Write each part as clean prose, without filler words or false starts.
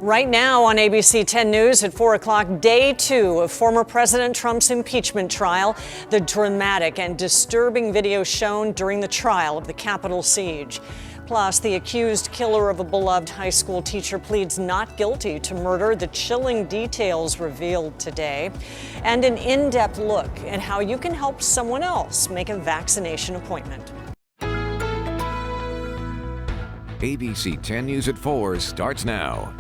Right now on ABC 10 News at 4 o'clock, day 2 of former President Trump's impeachment trial. The dramatic and disturbing video shown during the trial of the Capitol siege. Plus, the accused killer of a beloved high school teacher pleads not guilty to murder. The chilling details revealed today. And an in-depth look at how you can help someone else make a vaccination appointment. ABC 10 News at 4 starts now.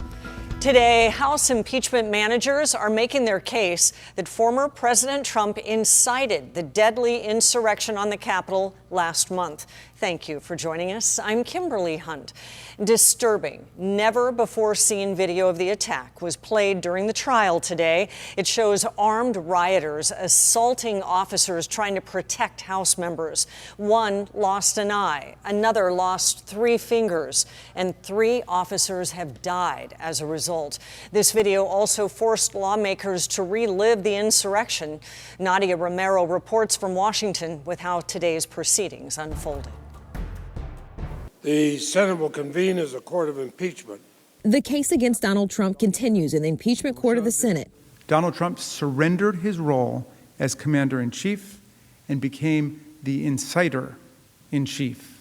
Today, House impeachment managers are making their case that former President Trump incited the deadly insurrection on the Capitol last month. Thank you for joining us. I'm Kimberly Hunt. Disturbing, never-before-seen video of the attack was played during the trial today. It shows armed rioters assaulting officers trying to protect House members. One lost an eye, another lost 3 fingers, and 3 officers have died as a result. This video also forced lawmakers to relive the insurrection. Nadia Romero reports from Washington with how today's proceedings unfolded. The Senate will convene as a court of impeachment. The case against Donald Trump continues in the impeachment court of the Senate. Donald Trump surrendered his role as commander-in-chief and became the inciter-in-chief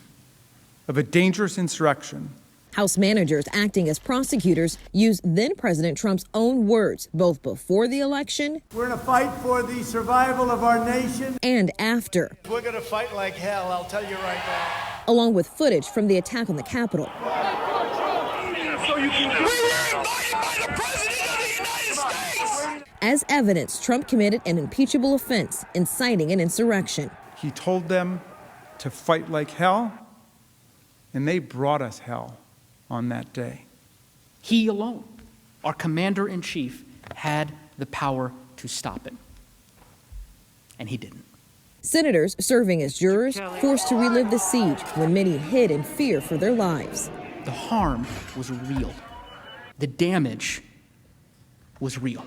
of a dangerous insurrection. House managers acting as prosecutors used then-President Trump's own words, both before the election. We're in a fight for the survival of our nation. And after. We're going to fight like hell, I'll tell you right now. Along with footage from the attack on the Capitol. As evidence, Trump committed an impeachable offense, inciting an insurrection. He told them to fight like hell, and they brought us hell on that day. He alone, our commander-in-chief, had the power to stop him. And he didn't. Senators serving as jurors forced to relive the siege when many hid in fear for their lives. The harm was real. The damage was real.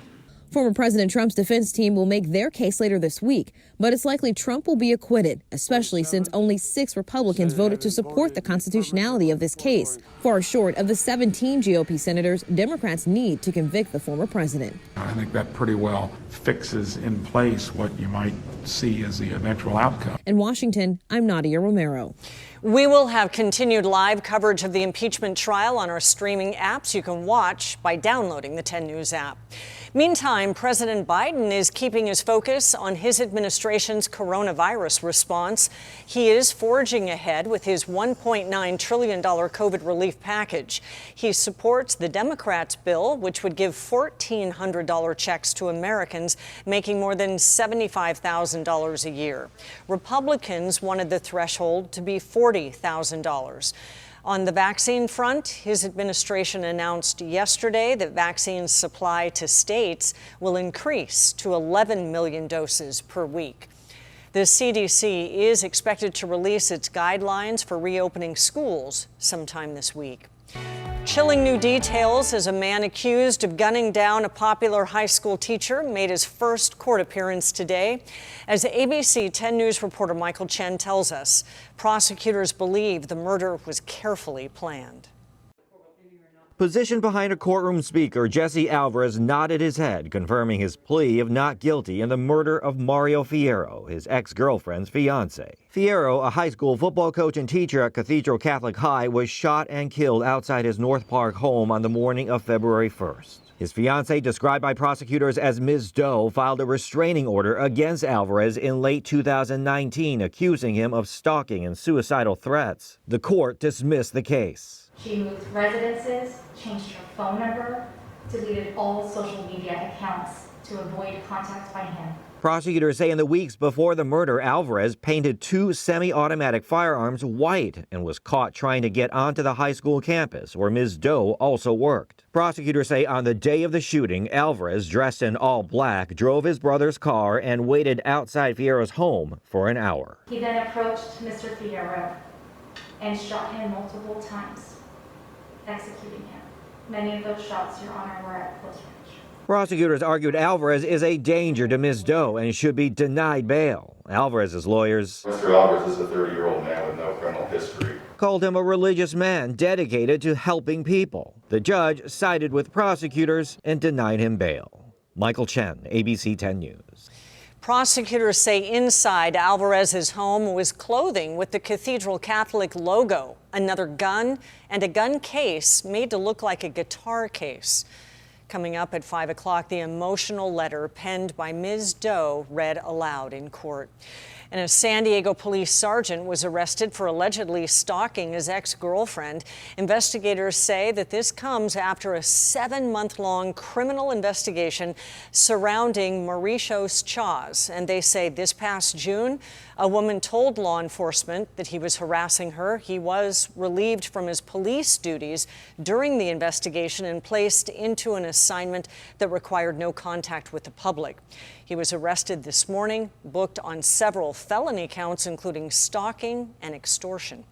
Former President Trump's defense team will make their case later this week, but it's likely Trump will be acquitted, especially since only 6 Republicans voted to support the constitutionality of this case. Far short of the 17 GOP senators Democrats need to convict the former president. I think that pretty well fixes in place what you might see as the eventual outcome. In Washington, I'm Nadia Romero. We will have continued live coverage of the impeachment trial on our streaming apps. You can watch by downloading the 10 News app. Meantime, President Biden is keeping his focus on his administration's coronavirus response. He is forging ahead with his $1.9 trillion COVID relief package. He supports the Democrats' bill, which would give $1,400 checks to Americans making more than $75,000 a year. Republicans wanted the threshold to be $40,000. On the vaccine front, his administration announced yesterday that vaccine supply to states will increase to 11 million doses per week. The CDC is expected to release its guidelines for reopening schools sometime this week. Chilling new details as a man accused of gunning down a popular high school teacher made his first court appearance today. As ABC 10 News reporter Michael Chen tells us, prosecutors believe the murder was carefully planned. Positioned behind a courtroom speaker, Jesse Alvarez nodded his head, confirming his plea of not guilty in the murder of Mario Fierro, his ex-girlfriend's fiancé. Fierro, a high school football coach and teacher at Cathedral Catholic High, was shot and killed outside his North Park home on the morning of February 1st. His fiancée, described by prosecutors as Ms. Doe, filed a restraining order against Alvarez in late 2019, accusing him of stalking and suicidal threats. The court dismissed the case. She moved residences, changed her phone number, deleted all social media accounts to avoid contact by him. Prosecutors say in the weeks before the murder, Alvarez painted 2 semi-automatic firearms white and was caught trying to get onto the high school campus, where Ms. Doe also worked. Prosecutors say on the day of the shooting, Alvarez, dressed in all black, drove his brother's car and waited outside Fierro's home for an hour. He then approached Mr. Fierro and shot him multiple times, executing him. Many of those shots, Your Honor, were at close range. Prosecutors argued Alvarez is a danger to Ms. Doe and should be denied bail. Alvarez's lawyers Mr. Alvarez is a 30-year-old man with no criminal history. called him a religious man dedicated to helping people. The judge sided with prosecutors and denied him bail. Michael Chen, ABC 10 News. Prosecutors say inside Alvarez's home was clothing with the Cathedral Catholic logo, another gun, and a gun case made to look like a guitar case. Coming up at 5 o'clock, the emotional letter penned by Ms. Doe read aloud in court. And a San Diego police sergeant was arrested for allegedly stalking his ex-girlfriend. Investigators say that this comes after a 7-month-long criminal investigation surrounding Mauritius Chaz. And they say this past June, a woman told law enforcement that he was harassing her. He was relieved from his police duties during the investigation and placed into an assignment that required no contact with the public. He was arrested this morning, booked on several felony counts, including stalking and extortion.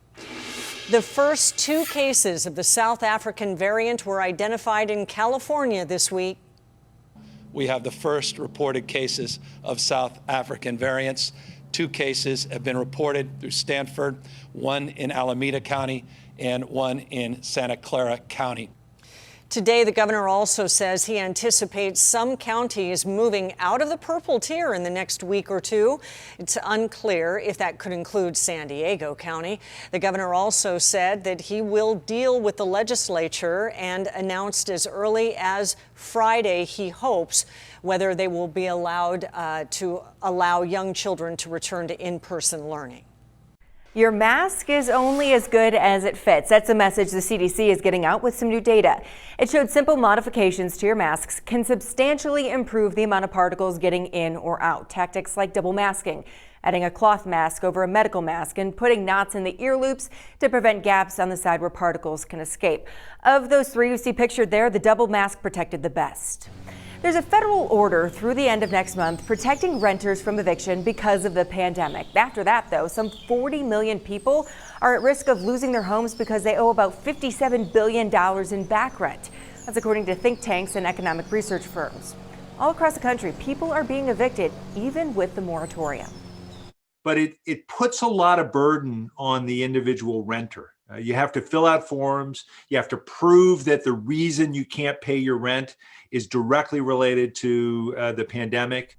The first 2 cases of the South African variant were identified in California this week. We have the first reported cases of South African variants. 2 cases have been reported through Stanford, one in Alameda County and one in Santa Clara County. Today, the governor also says he anticipates some counties moving out of the purple tier in the next week or 2. It's unclear if that could include San Diego County. The governor also said that he will deal with the legislature and announced as early as Friday, he hopes, whether they will be allowed to allow young children to return to in-person learning. Your mask is only as good as it fits. That's a message the CDC is getting out with some new data. It showed simple modifications to your masks can substantially improve the amount of particles getting in or out. Tactics like double masking, adding a cloth mask over a medical mask, and putting knots in the ear loops to prevent gaps on the side where particles can escape. Of those 3 you see pictured there, the double mask protected the best. There's a federal order through the end of next month protecting renters from eviction because of the pandemic. After that, though, some 40 million people are at risk of losing their homes because they owe about $57 billion in back rent. That's according to think tanks and economic research firms. All across the country, people are being evicted, even with the moratorium. But it puts a lot of burden on the individual renter. You have to fill out forms. You have to prove that the reason you can't pay your rent is directly related to the pandemic.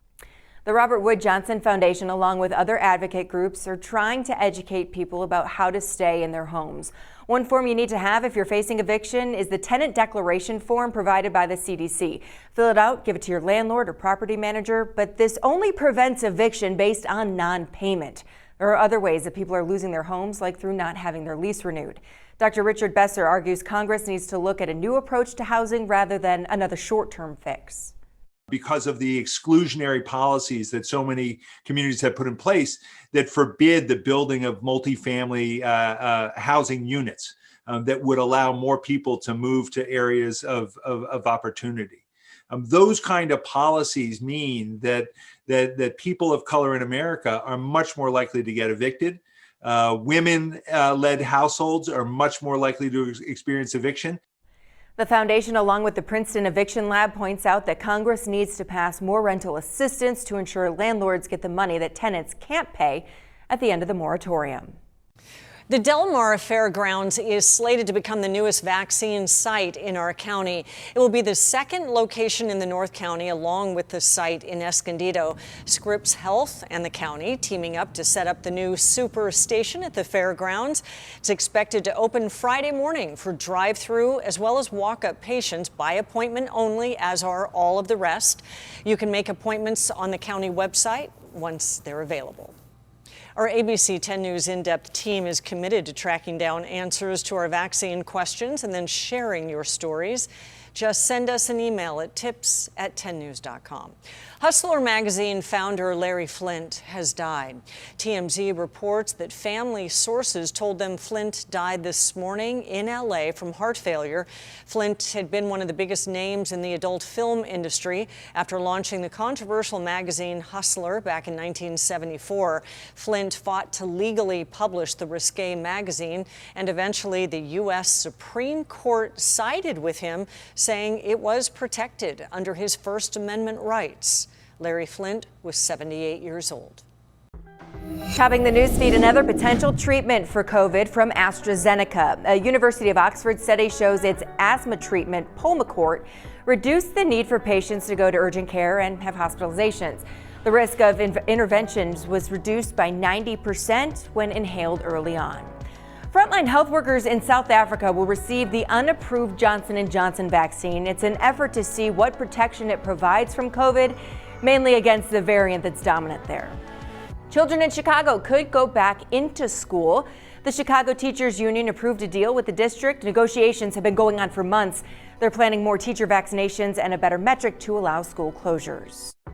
The Robert Wood Johnson Foundation, along with other advocate groups, are trying to educate people about how to stay in their homes. One form you need to have if you're facing eviction is the tenant declaration form provided by the CDC. Fill it out, give it to your landlord or property manager, but this only prevents eviction based on non-payment. There are other ways that people are losing their homes, like through not having their lease renewed. Dr. Richard Besser argues Congress needs to look at a new approach to housing rather than another short-term fix. Because of the exclusionary policies that so many communities have put in place that forbid the building of multifamily housing units that would allow more people to move to areas of opportunity. Those kind of policies mean that people of color in America are much more likely to get evicted. Women-led households are much more likely to experience eviction. The foundation, along with the Princeton Eviction Lab, points out that Congress needs to pass more rental assistance to ensure landlords get the money that tenants can't pay at the end of the moratorium. The Del Mar Fairgrounds is slated to become the newest vaccine site in our county. It will be the second location in the North County, along with the site in Escondido. Scripps Health and the county teaming up to set up the new super station at the fairgrounds. It's expected to open Friday morning for drive-through as well as walk-up patients by appointment only, as are all of the rest. You can make appointments on the county website once they're available. Our ABC 10 News in-depth team is committed to tracking down answers to our vaccine questions and then sharing your stories. Just send us an email at tips@10news.com. Hustler magazine founder Larry Flynt has died. TMZ reports that family sources told them Flynt died this morning in LA from heart failure. Flynt had been one of the biggest names in the adult film industry after launching the controversial magazine Hustler back in 1974. Flynt fought to legally publish the risque magazine, and eventually the U.S. Supreme Court sided with him, saying it was protected under his First Amendment rights. Larry Flynt was 78 years old. Topping the newsfeed, another potential treatment for COVID from AstraZeneca. A University of Oxford study shows its asthma treatment, Pulmicort, reduced the need for patients to go to urgent care and have hospitalizations. The risk of interventions was reduced by 90% when inhaled early on. Frontline health workers in South Africa will receive the unapproved Johnson & Johnson vaccine. It's an effort to see what protection it provides from COVID, mainly against the variant that's dominant there. Children in Chicago could go back into school. The Chicago Teachers Union approved a deal with the district. Negotiations have been going on for months. They're planning more teacher vaccinations and a better metric to allow school closures.